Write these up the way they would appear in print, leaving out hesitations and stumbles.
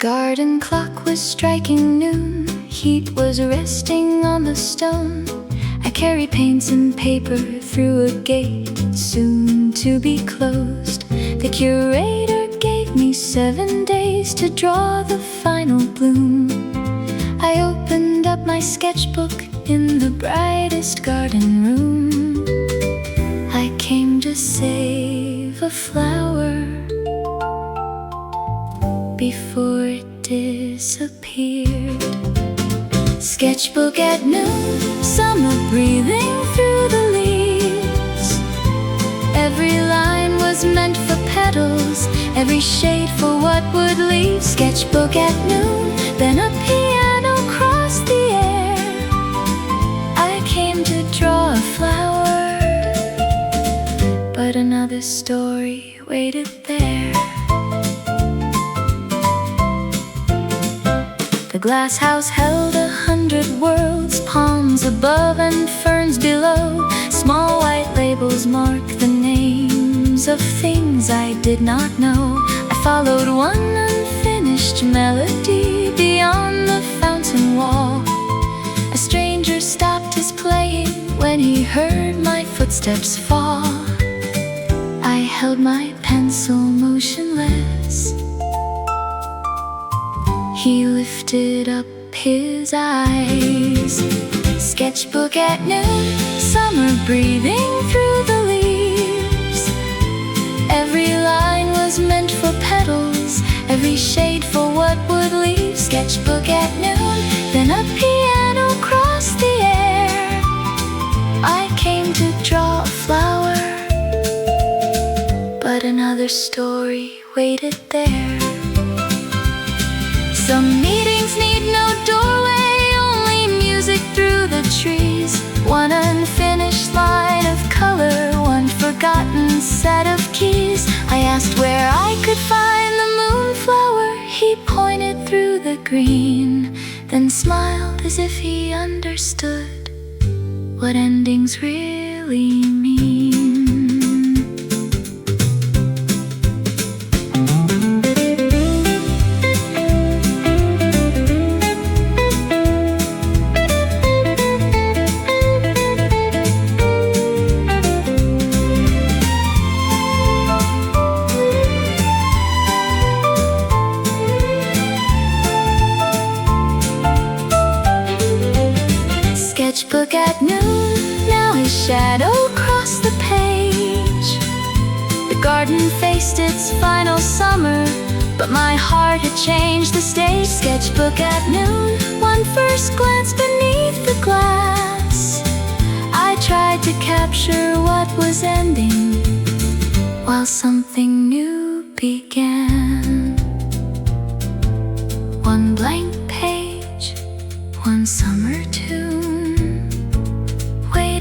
garden clock was striking noon. Heat was resting on the stone. I carried paints and paper through a gate soon to be closed. The curator gave me 7 days to draw the final bloom. I opened up my sketchbook in the brightest garden room. I came to save a flower before it disappeared. Sketchbook at noon, summer breathing through the leaves. Every line was meant for petals, every shade for what would leave. Sketchbook at noon, then a piano crossed the air. I came to draw a flower, but another story waited there. The glass house held 100 worlds, palms above and ferns below. Small white labels mark the names of things I did not know. I followed one unfinished melody beyond the fountain wall. A stranger stopped his playing when he heard my footsteps fall. I held my pencil motionless. He lifted up his eyes. Sketchbook at noon, summer breathing through the leaves. Every line was meant for petals, every shade for what would leave. Sketchbook at noon, then a piano crossed the air. I came to draw a flower, but another story waited there. Some meetings need no doorway, only music through the trees. One unfinished line of color, one forgotten set of keys. I asked where I could find the moonflower. He pointed through the green, then smiled as if he understood what endings really mean. Sketchbook at noon, now his shadow crossed the page. The garden faced its final summer, but my heart had changed the stage. Sketchbook at noon, one first glance beneath the glass. I tried to capture what was ending, while something new began. One blank page, one summer tune,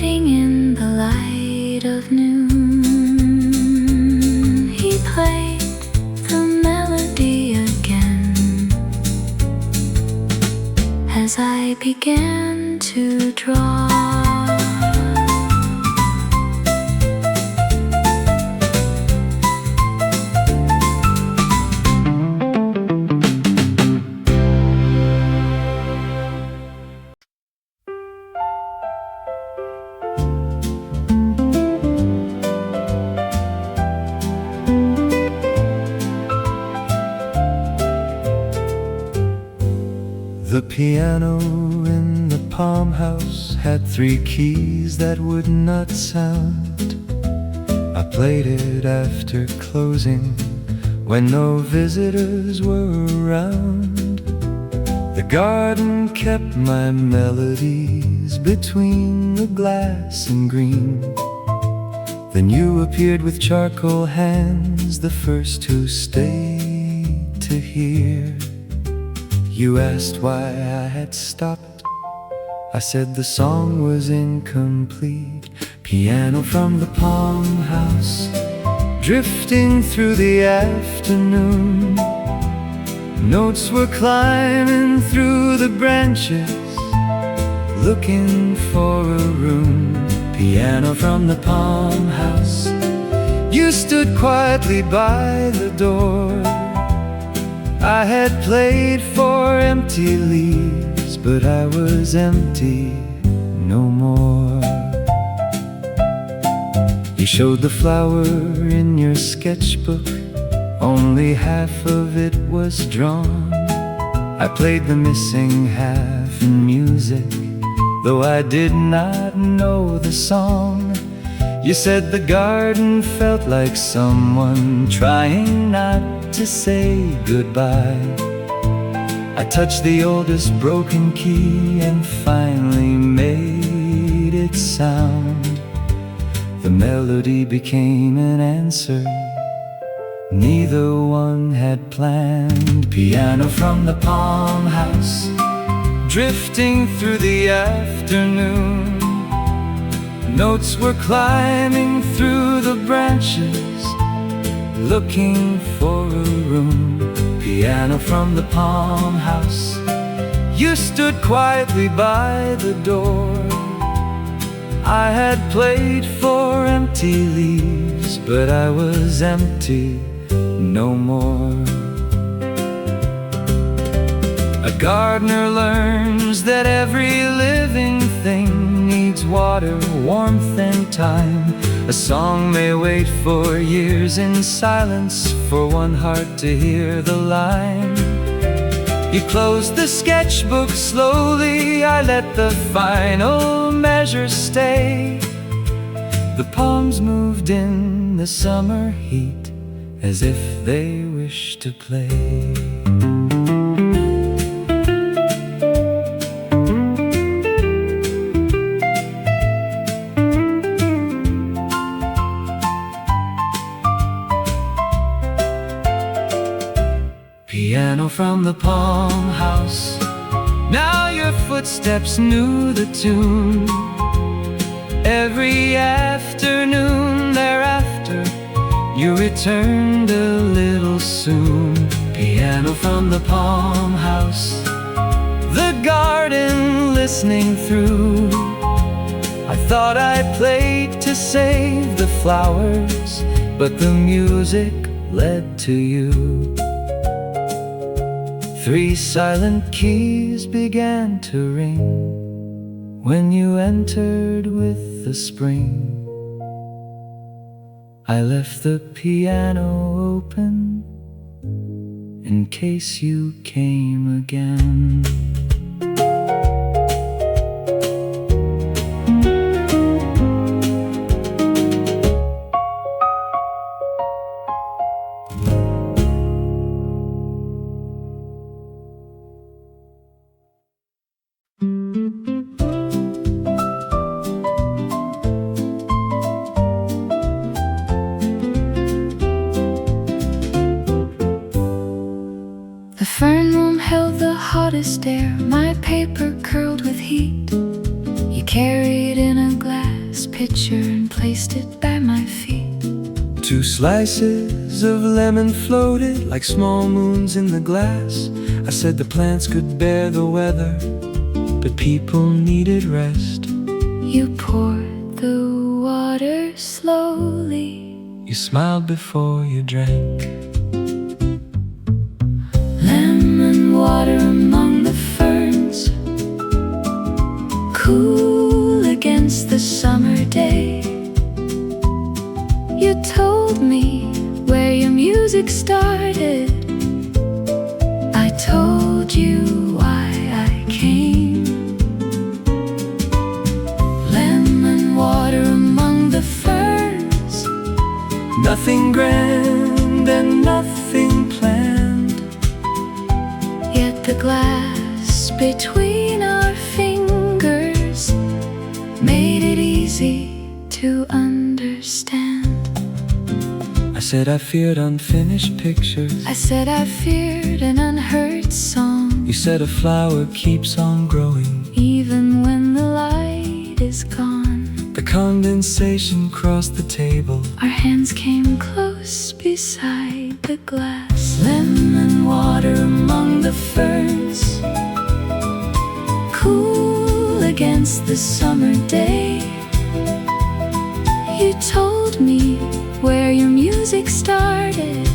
in the light of noon. He played the melody again as I began to draw. The piano in the palm house had 3 keys that would not sound. I played it after closing when no visitors were around. The garden kept my melodies between the glass and green. Then you appeared with charcoal hands, the first to stay to hear. You asked why I had stopped. I said the song was incomplete. Piano from the palm house, drifting through the afternoon. Notes were climbing through the branches, looking for a room. Piano from the palm house, you stood quietly by the door. I had played for empty leaves, but I was empty no more. You showed the flower in your sketchbook, only half of it was drawn. I played the missing half in music, though I did not know the song. You said the garden felt like someone trying not to say goodbye. I touched the oldest broken key and finally made it sound. The melody became an answer neither one had planned. Piano from the palm house, drifting through the afternoon. Notes were climbing through the branches, looking for a room. Piano from the palm house, you stood quietly by the door. I had played for empty leaves, but I was empty no more. A gardener learns that every living thing needs water, warmth, and time. A song may wait for years in silence for one heart to hear the line. You closed the sketchbook slowly, I let the final measure stay. The palms moved in the summer heat as if they wished to play. Piano from the palm house, now your footsteps knew the tune. Every afternoon thereafter, you returned a little soon. Piano from the palm house, the garden listening through. I thought I played to save the flowers, but the music led to you. Three silent keys began to ring when you entered with the spring. I left the piano open in case you came again. The fern room held the hottest air, my paper curled with heat. You carried in a glass pitcher and placed it by my feet. 2 slices of lemon floated like small moons in the glass. I said the plants could bear the weather, but people needed rest. You poured the water slowly. You smiled before you drank. Lemon water among the ferns, cool against the summer day. You told me where your music started. I told you why I came. Lemon water among the ferns, Nothing grand and nothing planned, yet the glass between our fingers made it easy to understand. I said I feared unfinished pictures. I said I feared an unheard song. You said a flower keeps on growing Even when the light is gone. The condensation crossed the table. Our hands came close beside the glass. Lemon water among the ferns, cool against the summer day. You told me where your music started.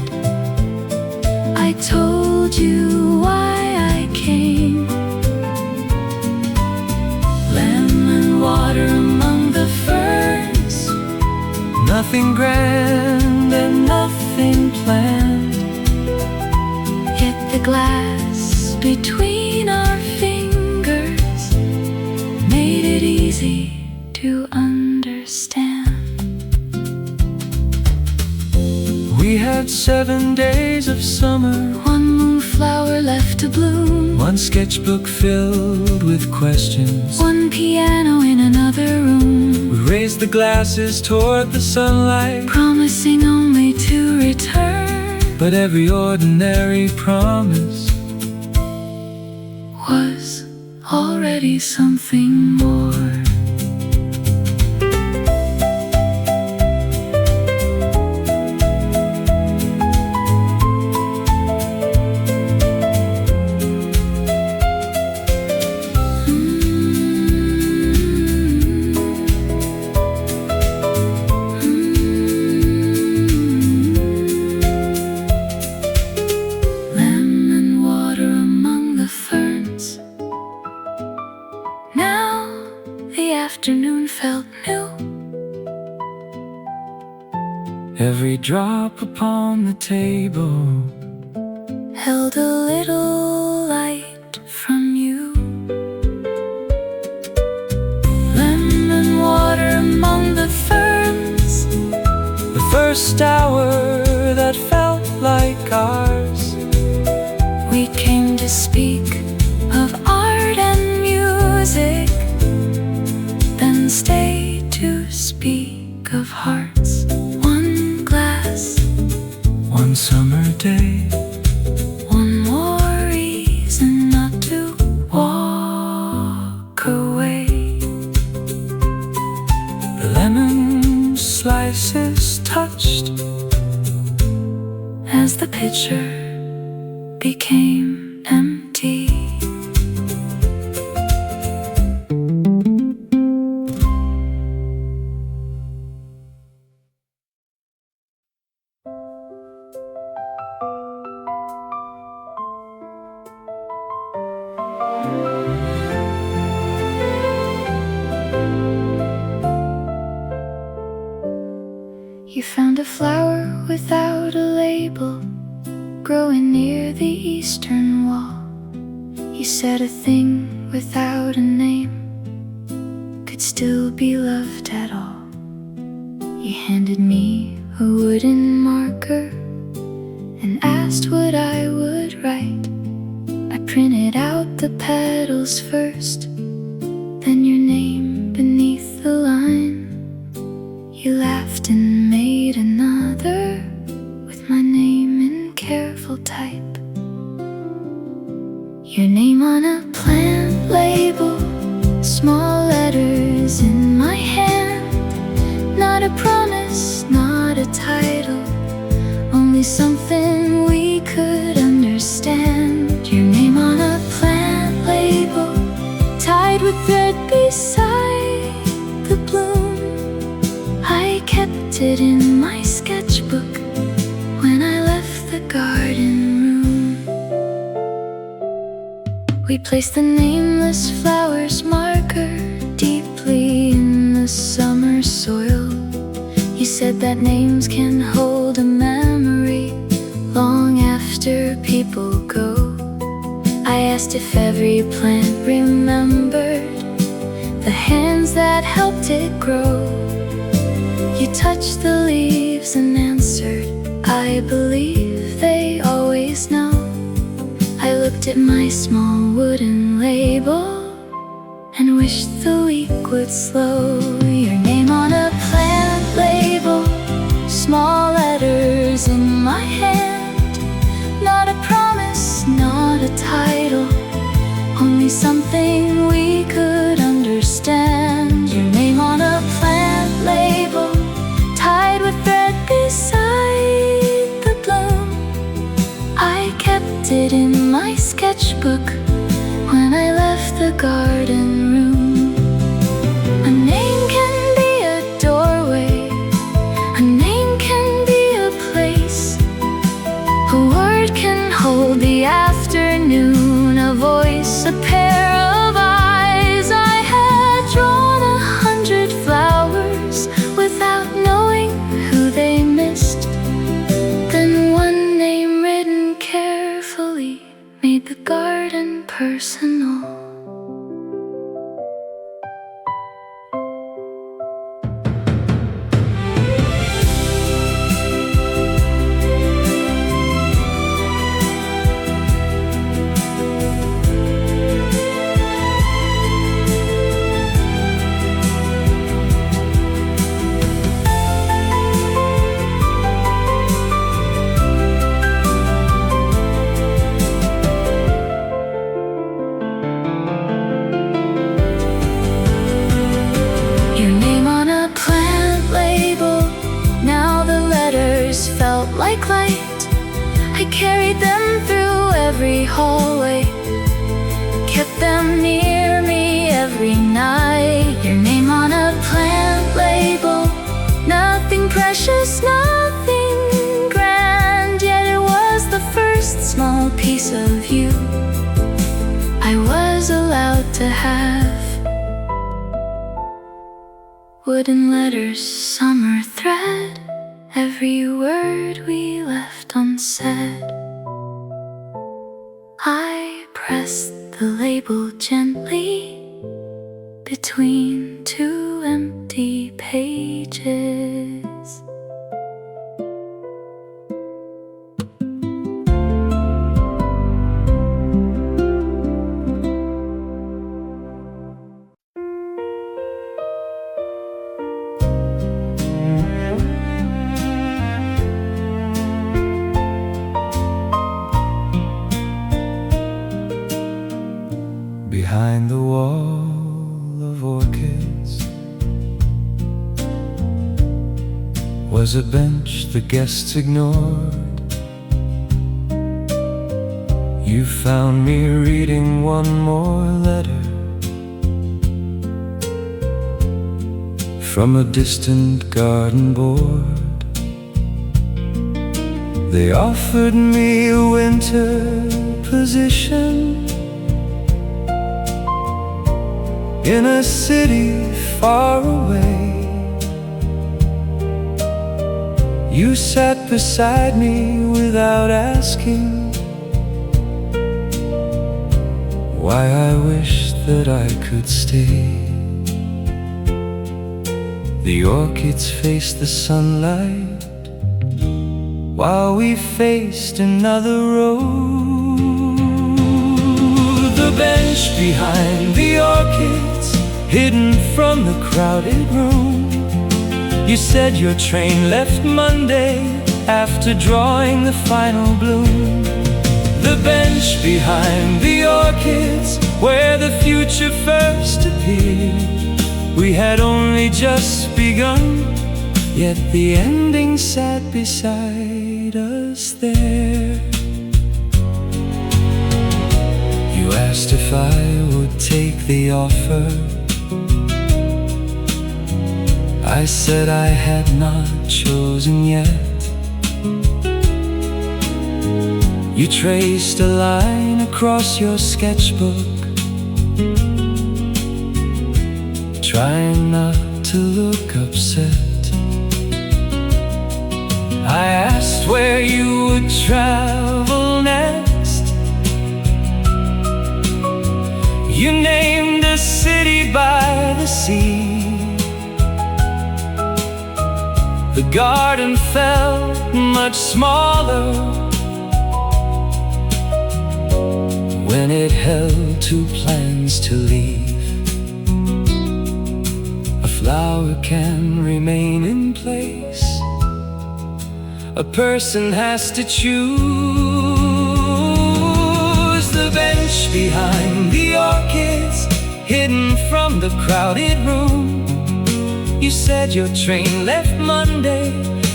I told told you why I came. Lemon water among the ferns, Nothing grand and nothing planned, yet the glass between our fingers made it easy to understand. We had 7 days of summer, One moonflower left to bloom, one sketchbook filled with questions. one piano in another room, We raised the glasses toward the sunlight, promising only to return. but every ordinary promise Was already something more. Lemon water among the ferns. Now the afternoon felt new. every drop upon the table. Held a little light from you. Lemon water among the ferns. The first hour that felt like ours. We came to speak of art and music, then stay to speak of hearts. One glass, One summer day, one more reason not to walk away. the lemon slices touched As the pitcher became empty. You found a flower without a label, growing near the eastern wall. You said a thing without a name could still be loved at all. You handed me a wooden marker and asked what I would write. I printed out the petals first, then your name beneath the line. You laughed and made another with my name in careful type. Your name on a plant label, small letters in my hand. Not a promise, not a title, only something we could understand. Your name on a plant label, tied with thread beside the bloom. I kept it in my sketchbook when I left the garden room. We placed the nameless flower's marker deeply in the summer soil. You said that names can hold a memory long after people go. I asked if every plant remembered the hands that helped it grow. You touched the leaves and answered, I believe they always know. I looked at my small wooden label and wished the week would slow. Your name on a plant label, small letters in my hand. Not a promise, not a title, only something we could understand. Your name on a plant label, tied with thread beside the bloom. I kept it in my sketchbook when I left the garden room. A name can be a doorway, a name can be a place, a word can hold the carried them through every hallway, kept them near me every night. Your name on a plant label, nothing precious, nothing grand, yet it was the first small piece of you I was allowed to have. Wooden letters, summer thread, every word we left unsaid. I pressed the label gently between two empty pages. Behind the wall of orchids was a bench the guests ignored. You found me reading one more letter from a distant garden board. They offered me a winter position in a city far away. You sat beside me without asking why I wished that I could stay. The orchids faced the sunlight while we faced another road. The bench behind the orchids, hidden from the crowded room. You said your train left Monday after drawing the final bloom. The bench behind the orchids, where the future first appeared. We had only just begun, yet the ending sat beside us there. You asked if I would take the offer. I said I had not chosen yet. You traced a line across your sketchbook, trying not to look upset. I asked where you would travel next. You named a city by the sea. The garden felt much smaller when it held two plans to leave. A flower can remain in place, a person has to choose. The bench behind the orchids, hidden from the crowded room. You said your train left Monday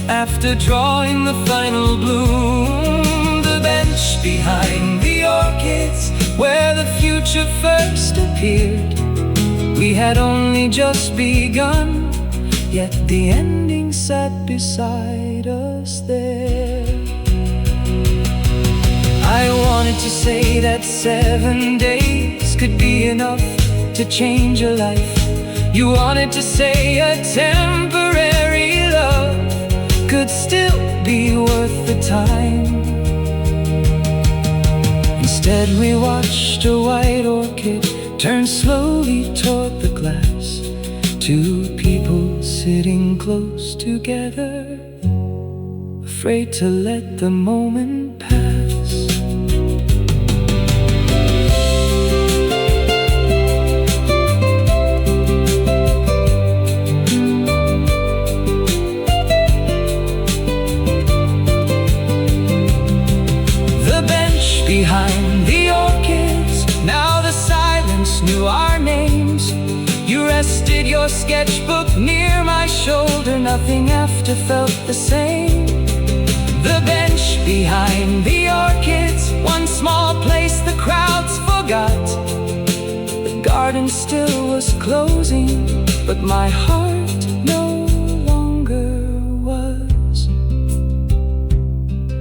after drawing the final bloom. The bench behind the orchids, where the future first appeared. We had only just begun, yet the ending sat beside us there. I wanted to say that 7 days could be enough to change a life. You wanted to say a temporary love could still be worth the time. Instead we watched a white orchid turn slowly toward the glass. Two people sitting close together, afraid to let the moment pass. Behind the orchids, now the silence knew our names. You rested your sketchbook near my shoulder, nothing after felt the same. The bench behind the orchids, one small place the crowds forgot. The garden still was closing, but my heart no longer was.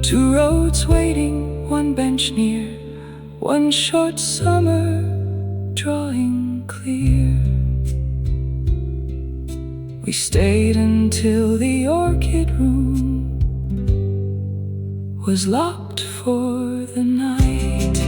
Two roads waiting, one bench near, one short summer drawing clear. We stayed until the orchid room was locked for the night.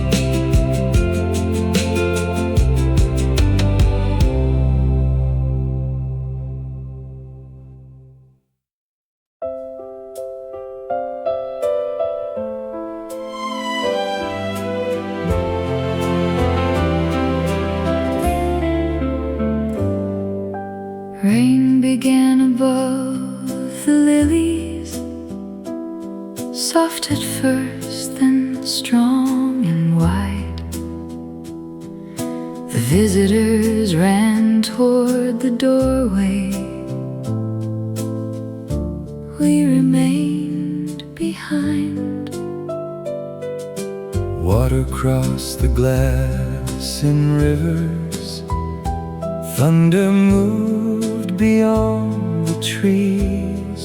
Rain began above the lilies, soft at first, then strong and wide. The visitors ran toward the doorway. We remained behind. Water crossed the glass in rivers. Thunder moved beyond the trees.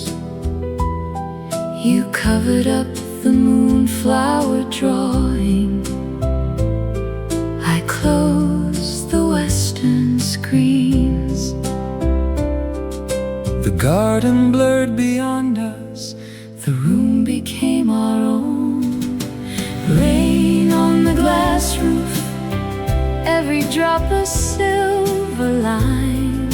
You covered up the moonflower drawing. I closed the western screens. The garden blurred beyond us. The room became our own. Rain on the glass roof, every drop a silver line.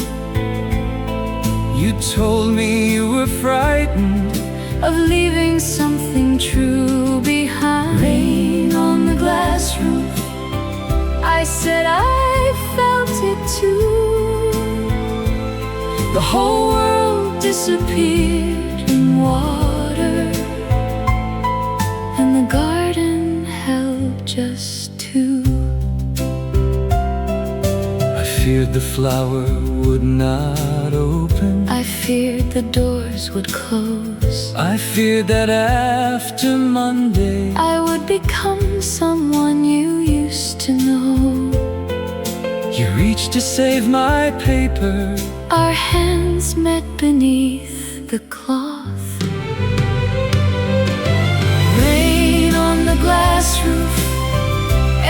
You told me you were frightened of leaving something true behind. Rain on the glass roof, I said I felt it too. The whole world disappeared in water, and the garden held just two. I feared the flower would not open. I feared the doors would close. I feared that after Monday I would become someone you used to know. you reached to save my paper. Our hands met beneath the cloth. Rain on the glass roof,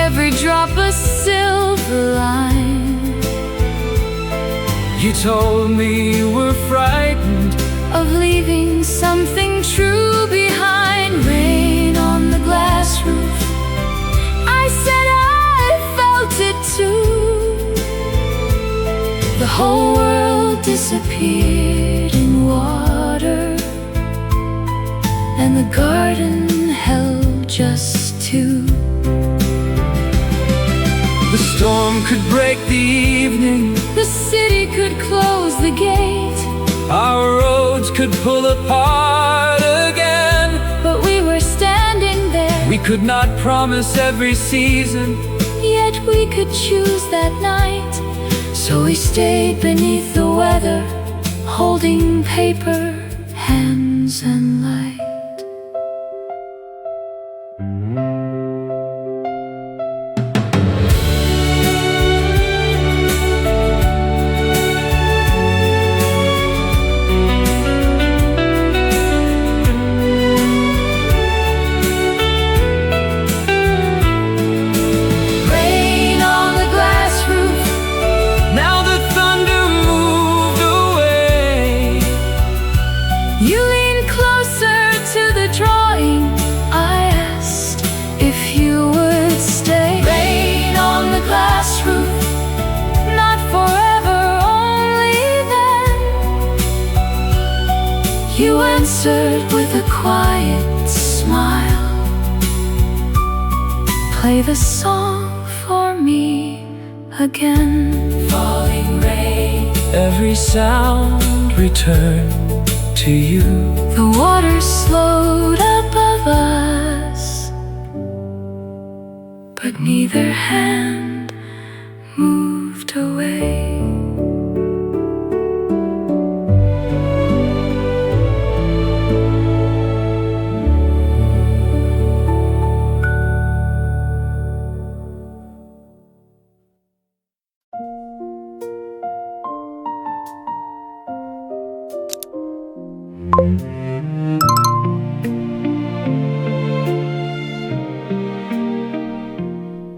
every drop a silver line. You told me you were frightened of leaving something true behind. Rain on the glass roof, I said I felt it too. The whole world disappeared in water, and the garden held just two. the storm could break the evening. The city could close the gate. Our roads could pull apart again. But we were standing there. We could not promise every season, Yet we could choose that night. So we stayed beneath the weather, holding paper, hands and light. You answered with a quiet smile. Play the song for me again. Falling rain, every sound returned to you. the water slowed above us, but neither hand moved away.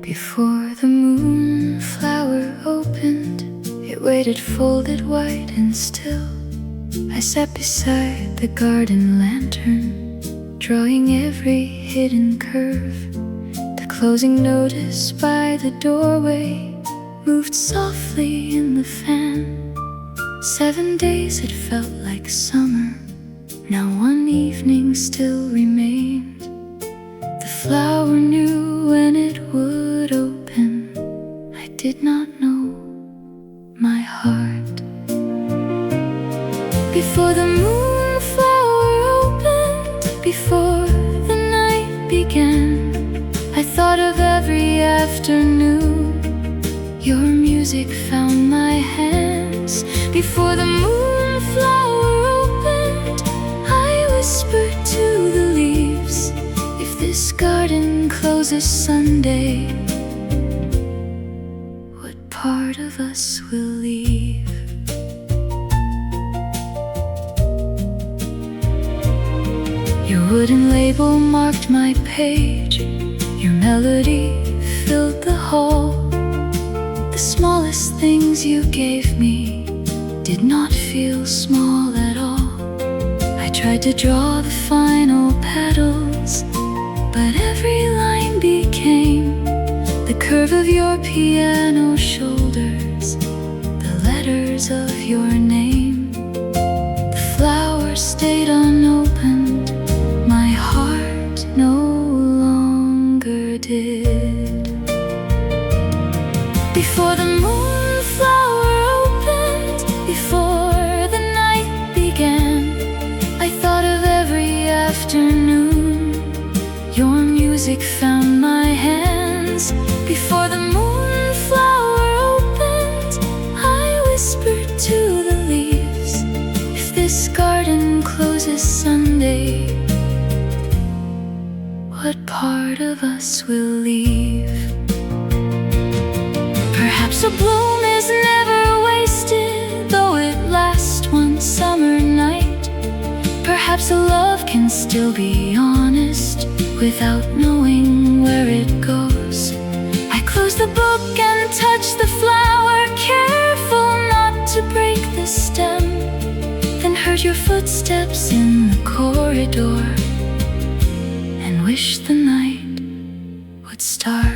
Before the moonflower opened, it waited folded white and still. I sat beside the garden lantern, drawing every hidden curve. The closing notice by the doorway moved softly in the fan. 7 days it felt like summer. Now one evening still remained. The flower knew when it would open. I did not know my heart. Before the moonflower opened, before the night began, I thought of every afternoon. Your music found my hands. Before the moonflower opened, I whispered to the leaves, if this garden closes Sunday, what part of us will leave? Your wooden label marked my page. Your melody filled the hall. The smallest things you gave me did not feel small at all. I tried to draw the final petals, but every line became the curve of your piano shoulders, the letters of your name. The flower stayed unopened, my heart no longer did. Before the moonflower opened, before the night began, I thought of every afternoon. Your music found my hands. Before the moonflower opened, I whispered to the leaves, if this garden closes Sunday, what part of us will leave? Perhaps a bloom is never wasted, though it lasts one summer night. Perhaps a love can still be honest without knowing where it goes. I close the book and touch the flower, careful not to break the stem, then heard your footsteps in the corridor and wish the night would start.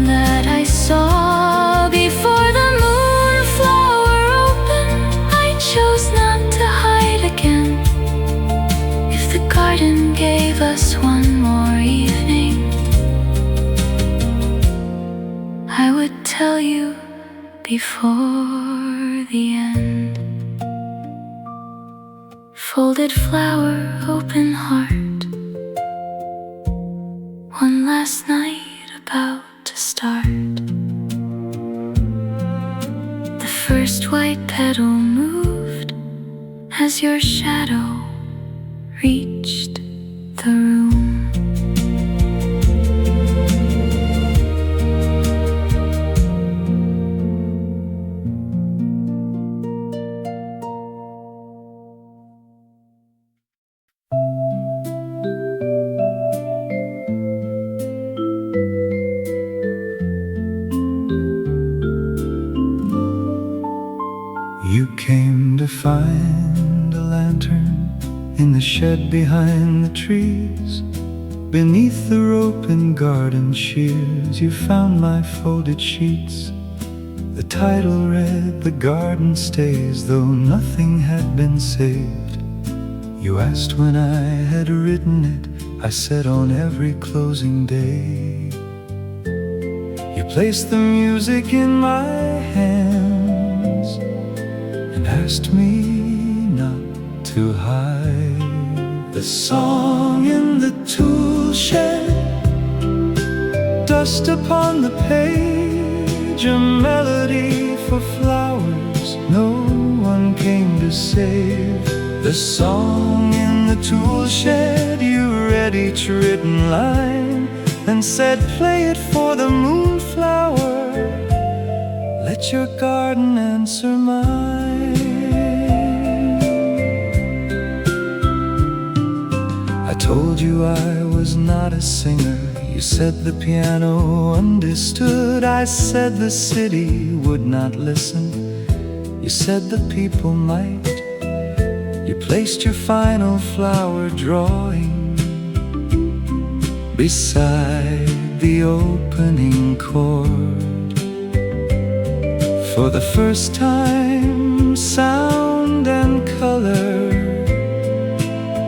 That I saw before the moonflower opened, I chose not to hide again. If the garden gave us one more evening, I would tell you before the end. Folded flower, open heart, one last night about to start. The first white petal moved as your shadow reached the room. You came to find a lantern in the shed behind the trees. Beneath the rope and garden shears, you found my folded sheets. The title read, "The Garden Stays," though nothing had been saved. You asked when I had written it. I said on every closing day. You placed the music in my hands and asked me not to hide. The song in the tool shed, dust upon the page, a melody for flowers no one came to save. The song in the tool shed, you read each written line and said, play it for the moonflower, let your garden answer mine. I told you I was not a singer. You said the piano understood. I said the city would not listen. You said the people might. You placed your final flower drawing beside the opening chord. For the first time, sound and color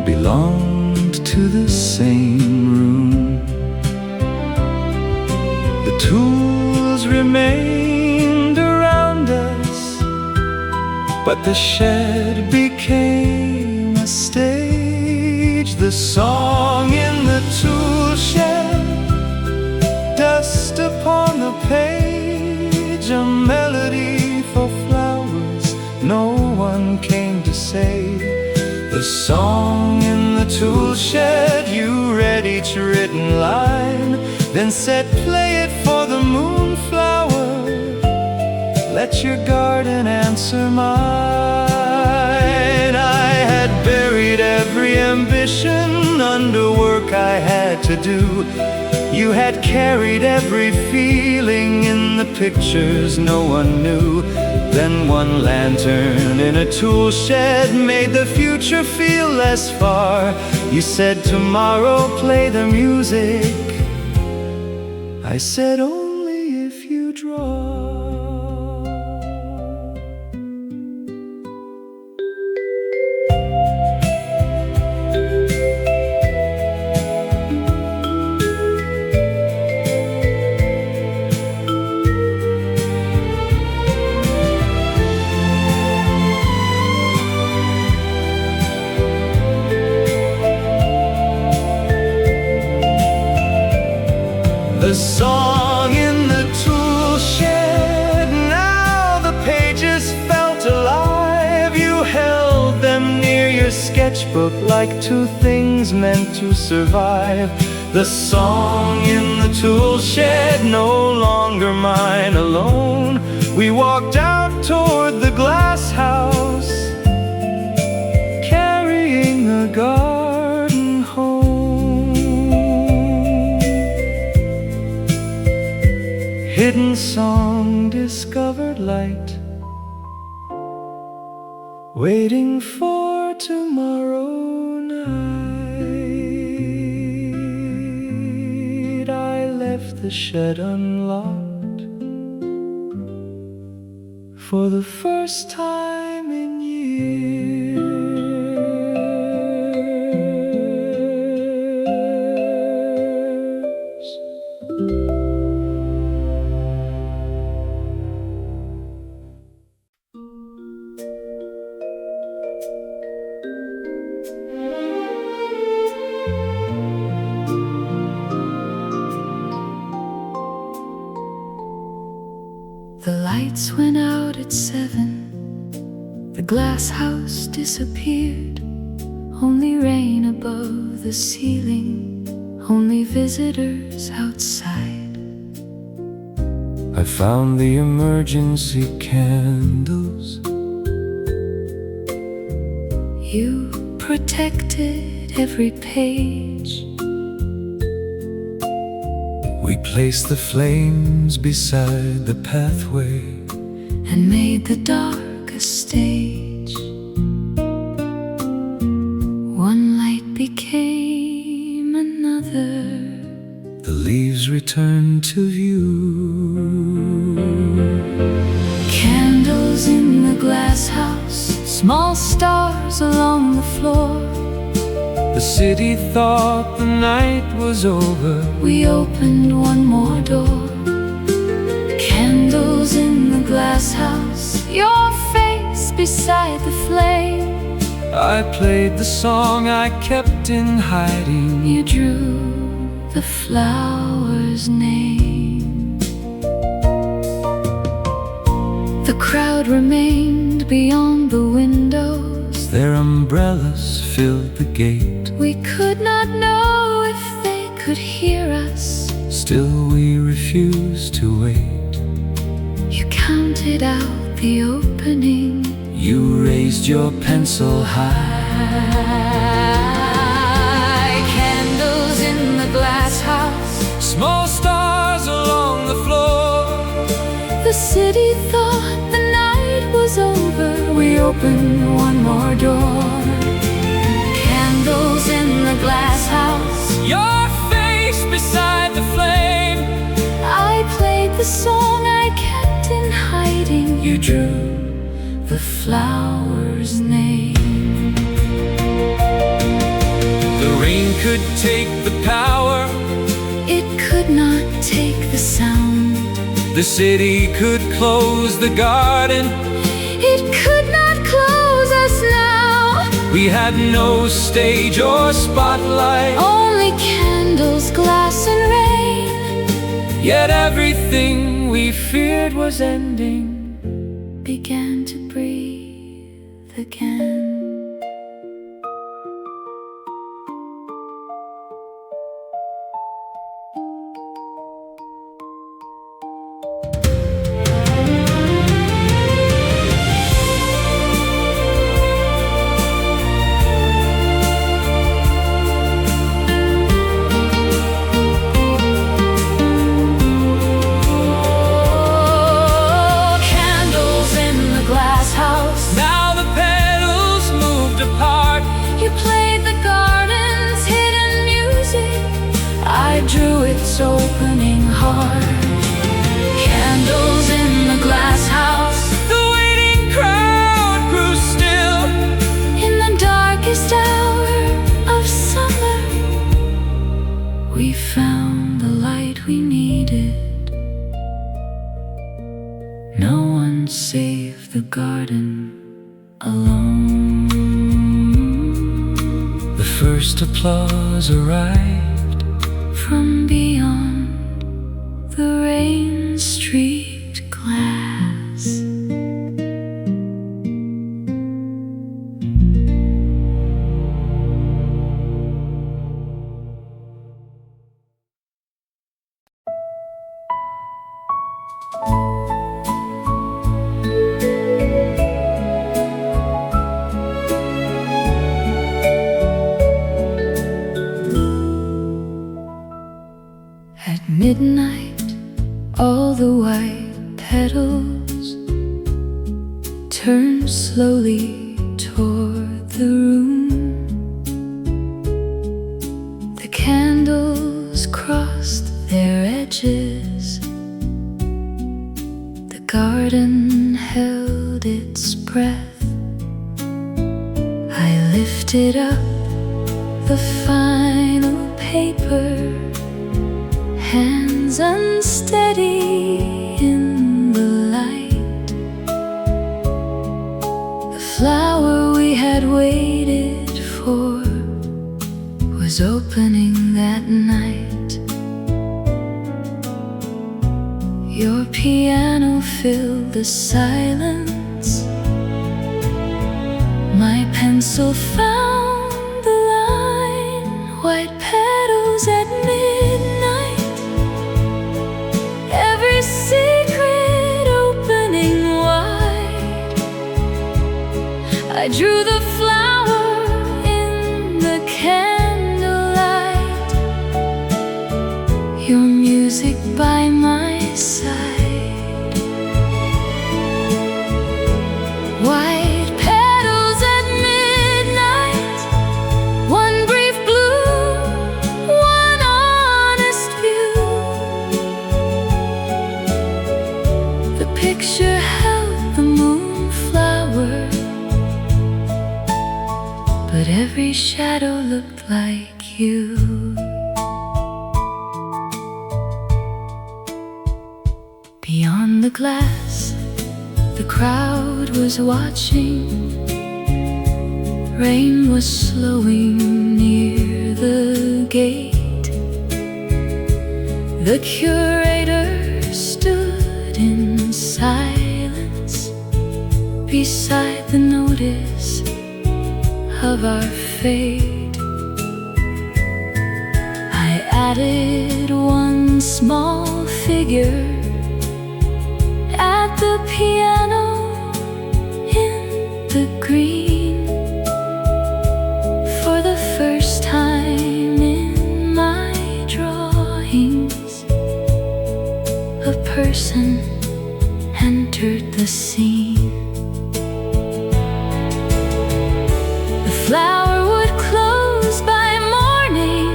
belonged to the same room. The tools remained around us, but the shed became a stage. The song in the tool shed, dust upon the page, a melody for flowers no one came to save. The song in the tool shed, you read each written line, then said, play it for the moonflower, let your garden answer mine. I had buried every ambition under work I had to do. You had carried every feeling in the pictures no one knew. Then one lantern in a tool shed made the future feel less far. You said, tomorrow play the music. I said, only if you draw. The song in the tool shed, now the pages felt alive. You held them near your sketchbook like two things meant to survive. The song in the tool shed, no longer mine alone. We walked out toward the glass house, carrying the garden home. Hidden song, discovered light, waiting for tomorrow night. I left the shed unlocked for the first time in years. The lights went out at 7. The glass house disappeared. Only rain above the ceiling, only visitors outside. I found the emergency candles. You protected every page. We placed the flames beside the pathway and made the dark a stage. One light became another. The leaves returned to view. Candles in the glass house, small stars along the floor. The city thought the night was over. We opened one more door. glasshouse, your face beside the flame. I played the song I kept in hiding. You drew the flower's name. The crowd remained beyond the windows. Their umbrellas filled the gate. We could not know if they could hear us. Still we refused to wait. You counted out the opening. You raised your pencil high. Candles in the glass house. Small stars along the floor. The city thought the night was over. We opened one more door. Candles in the glass house. Your face beside the flame. I played the song I kept in hiding. You drew the flower's name. the rain could take the power. It could not take the sound. The city could close the garden. It could not close us now. We had no stage or spotlight. Only candles, glass and rain. Yet everything we feared was ending. Began to breathe again. Drew its opening heart. Candles in the glass house. The waiting crowd grew still. In the darkest hour of summer, we found the light we needed. No one saved the garden alone. The first applause arrived from beyond the rain-streaked glass. At midnight, all the white petals turned slowly toward the room. The candles crossed their edges. The garden held its breath. I lifted up the final paper, hands unsteady in the light. The flower we had waited for was opening that night. Your piano filled the silence. My pencil found the line. White petals at midnight. Every secret opening wide. I drew the flower in the candlelight. Your music by my side. White petals at midnight. One brief bloom, one honest view. The picture held the moonflower, but every shadow looked like you. Beyond the glass, The crowd was watching. Rain was slowing near the gate. The curator stood in silence beside the notice of our fate. I added one small figure at the piano in the green. For the first time in my drawings, a person entered the scene. The flower would close by morning.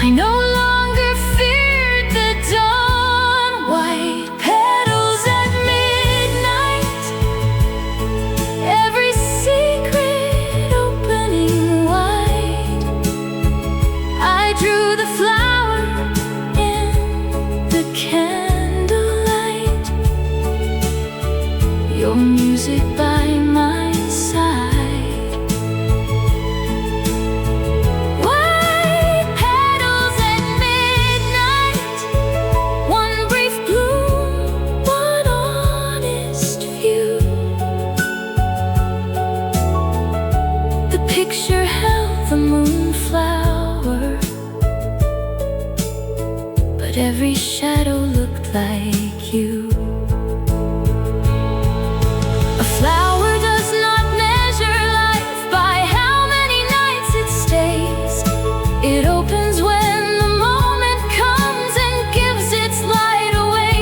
I no longer feared the dawn. White petals at midnight, every secret opening wide. I drew the flower in the candlelight, your music by my side. White petals at midnight, one brief bloom, one honest view. The picture held the moonflower, but every shadow looked like you. A flower does not measure life by how many nights it stays. It opens when the moment comes and gives its light away.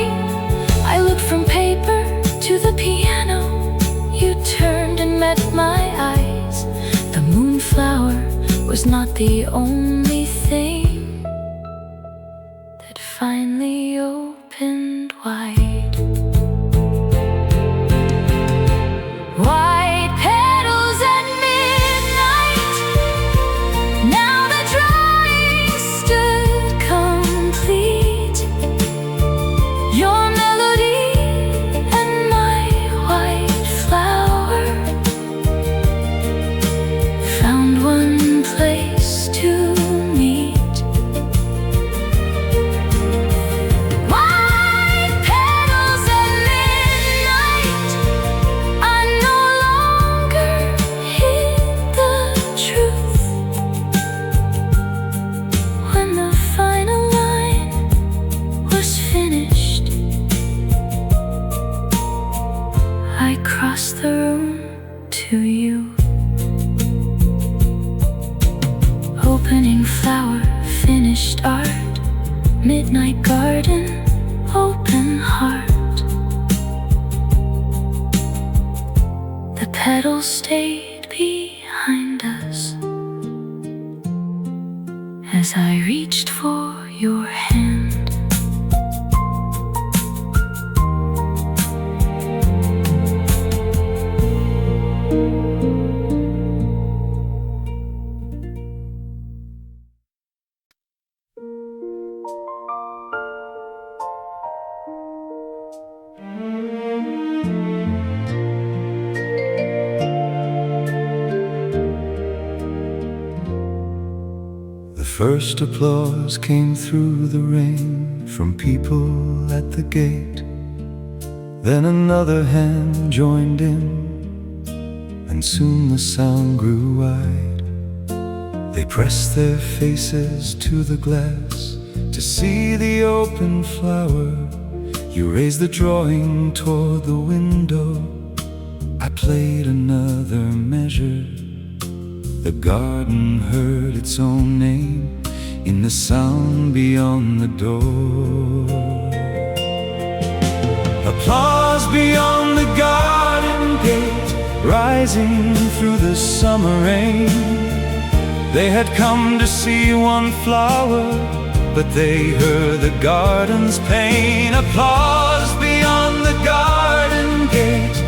I looked from paper to the piano. You turned and met my eyes. The moonflower was not the only thing that finally opened wide. White petals at midnight, now the drawing stood complete. Your melody and my white flower found one place to meet. White petals at midnight, I no longer hid the truth. When the final line was finished, I crossed the room to you. Opening flower, finished art, midnight garden, open heart. The petals stayed behind us as I reached for your hand. The first applause came through the rain from people at the gate. Then another hand joined in, and soon the sound grew wide. They pressed their faces to the glass to see the open flower. You raised the drawing toward the window. I played another measure. The garden heard its own name in the sound beyond the door. Applause beyond the garden gate, rising through the summer rain. They had come to see one flower, but they heard the garden's pain. Applause beyond the garden gate,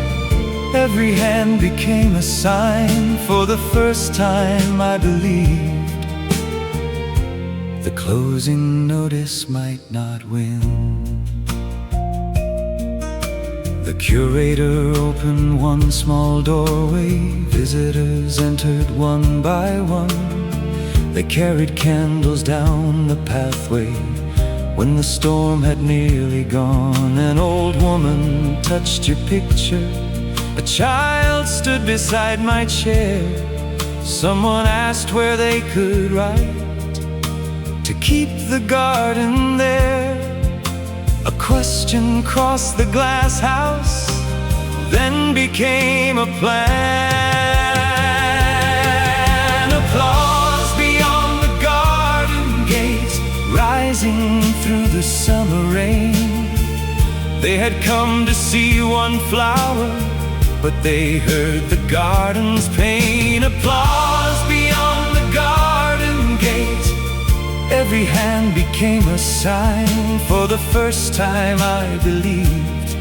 every hand became a sign. For the first time I believed the closing notice might not win. The curator opened one small doorway. Visitors entered one by one. They carried candles down the pathway. When the storm had nearly gone, an old woman touched your picture. A child stood beside my chair. Someone asked where they could write to keep the garden there. A question crossed the glass house, then became a plan. Applause beyond the garden gate, rising through the summer rain. They had come to see one flower, but they heard the garden's pain. Applause beyond the garden gate. Every hand became a sign. For the first time I believed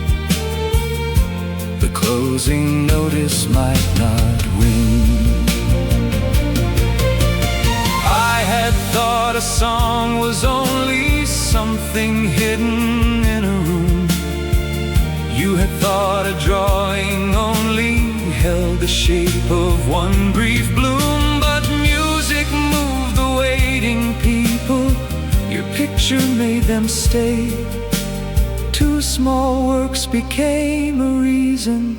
the closing notice might not win. I had thought a song was only something hidden in a room. You had thought a drawing only held the shape of one brief bloom. But music moved the waiting people. Your picture made them stay. Two small works became a reason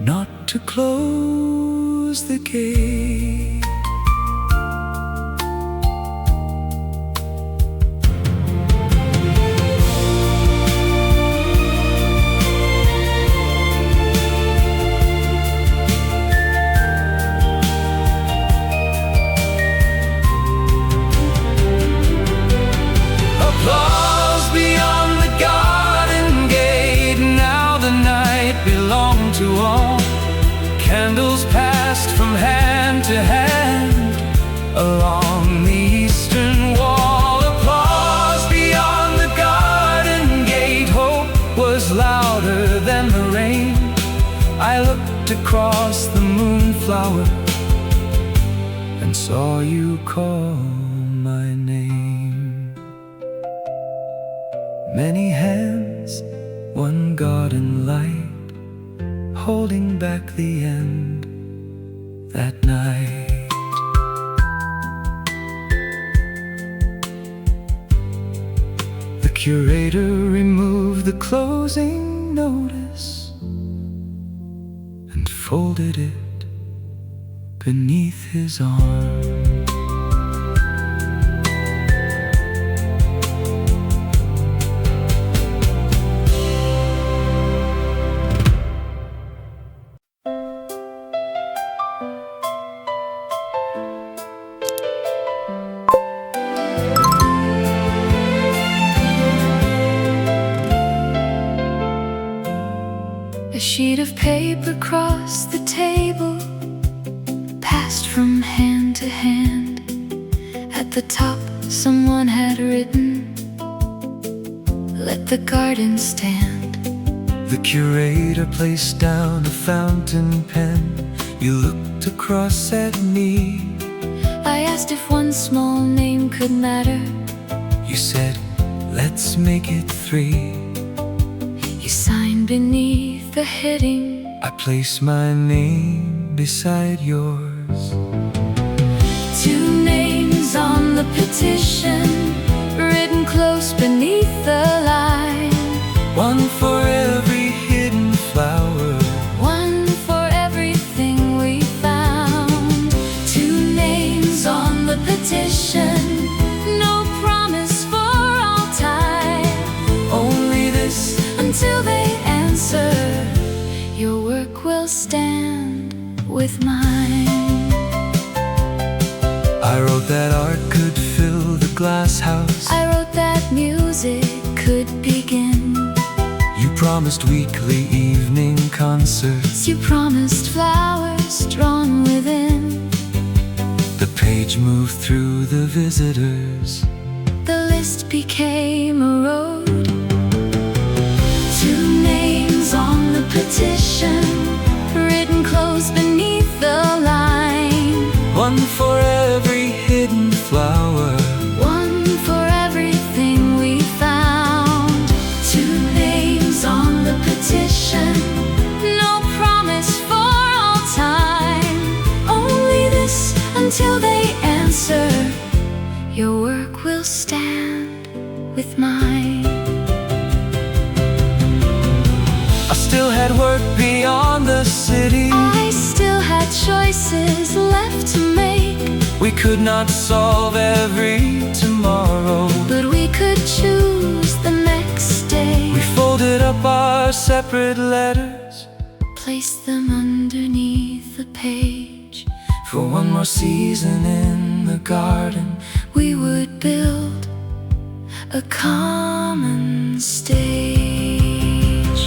not to close the gate. Applause beyond the garden gate. Now the night belonged to all. Candles passed from hand to hand along the eastern wall. Applause beyond the garden gate. Hope was louder than the rain. I looked across the moonflower and saw you call my name. Many hands, one garden light, holding back the end that night. The curator removed the closing notice and folded it beneath his arm. A sheet of paper crossed the table, passed from hand to hand. At the top someone had written, "Let the garden stand." The curator placed down a fountain pen. You looked across at me. I asked if one small name could matter. You said, let's make it 3. You signed beneath the heading. I placed my name beside yours. 2 names on the petition, written close beneath the line. One for every hidden flower. One for everything we found. 2 names on the petition, no promise for all time. Only this until they answer. Your work will stand with mine. I wrote that art could fill the glass house. I wrote that music could begin. You promised weekly evening concerts. You promised flowers drawn within. The page moved through the visitors. The list became a road. 2 names on the petition, written close beneath the line. One for every hidden flower. One for everything we found. 2 names on the petition. will stand with mine. I still had work beyond the city. I still had choices left to make. We could not solve every tomorrow, but we could choose the next day. We folded up our separate letters, placed them underneath the page. For one more season in the garden, we would build a common stage.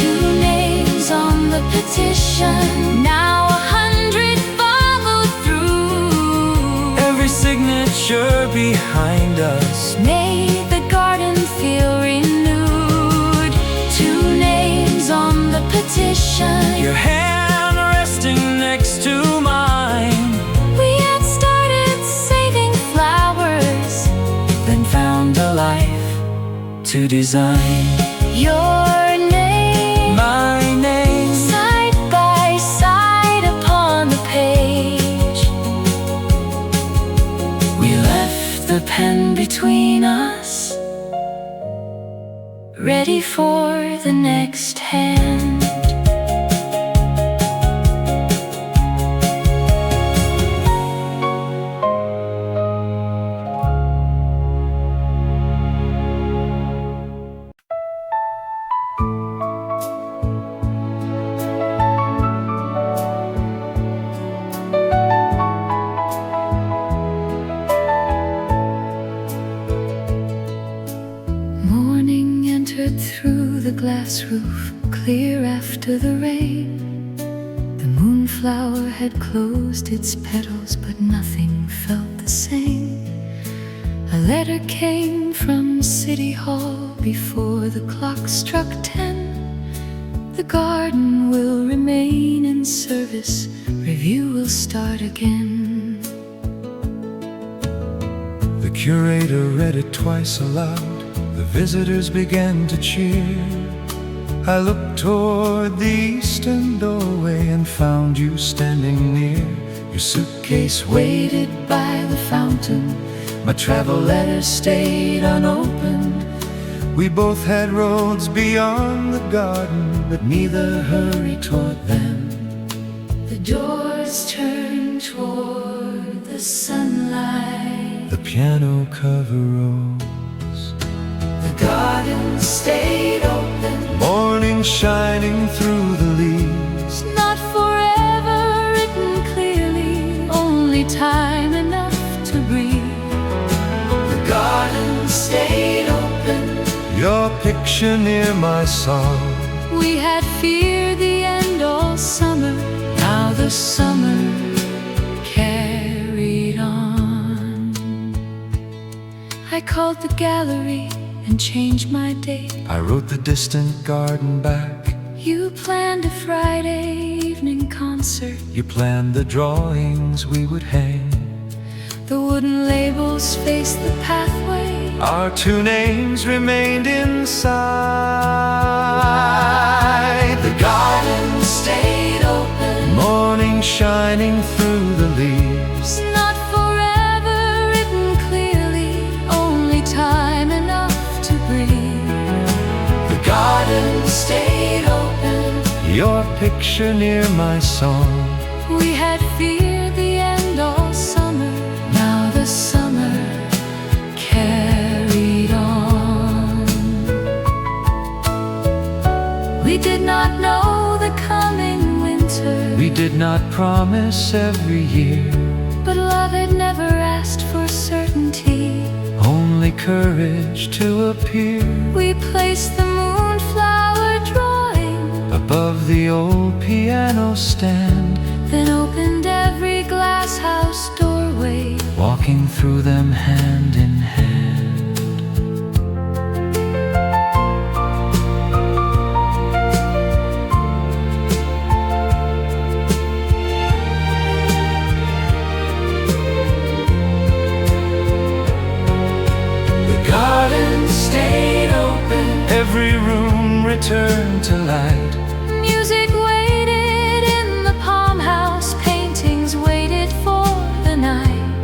2 names on the petition, now 100 follow through. Every signature behind us made the garden feel renewed. 2 names on the petition, your hand resting next to mine. we had started saving flowers, Then found a life to design. your name, My name, side by side upon the page. we left The pen between us, ready for the next hand. Morning entered through the glass roof, clear after the rain. The moonflower had closed its petals, but nothing felt the same. A letter came from City Hall before the clock struck 10. The garden will remain in service, review will start again. The curator read it twice aloud. The visitors began to cheer. I looked toward the eastern doorway and found you standing near. Your suitcase waited by the fountain. My travel letters stayed unopened. We both had roads beyond the garden, but neither hurried toward them. The doors turned toward the sunlight. The piano cover rose. The garden stayed open. Morning shining through the leaves. Not forever written clearly, only time enough to breathe. The garden stayed open. Your picture near my song. We had feared the end all summer. Now the summer carried on. I called the gallery and changed my date. I wrote the distant garden back. You planned a Friday evening concert. You planned the drawings we would hang. The wooden labels faced the pathway. Our 2 names remained inside. The garden stayed open. Morning shining through the leaves. Not forever written clearly, only time enough to breathe. The garden stayed open. Your picture near my song. We had feared the end all summer. Now the summer carried on. We did not know the coming winter. We did not promise every year. But love had never asked for certainty. Only courage to appear. We placed the moonflower drawing above the old piano stand. then opened every glasshouse doorway, walking through them hand in hand. turned to light. Music waited in the palm house, paintings waited for the night.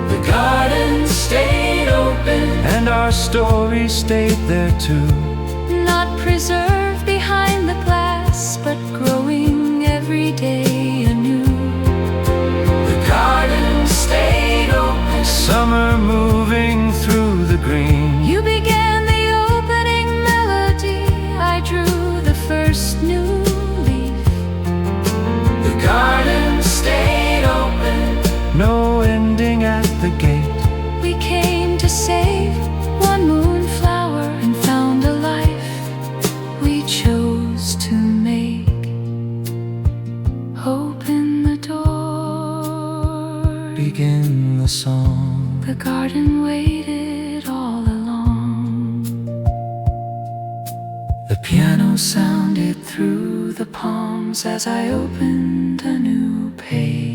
The garden stayed open, and our story stayed there too. Not preserved behind the glass, but growing every day anew. The garden stayed open, summer moving through the green. You began the opening melody, I drew the first new leaf. The garden stayed open, no ending at the gate. We came to save one moonflower and found a life we chose to make. Open the door, Begin the song. the garden waited all along. The piano Sounded through the palms as I opened a new page.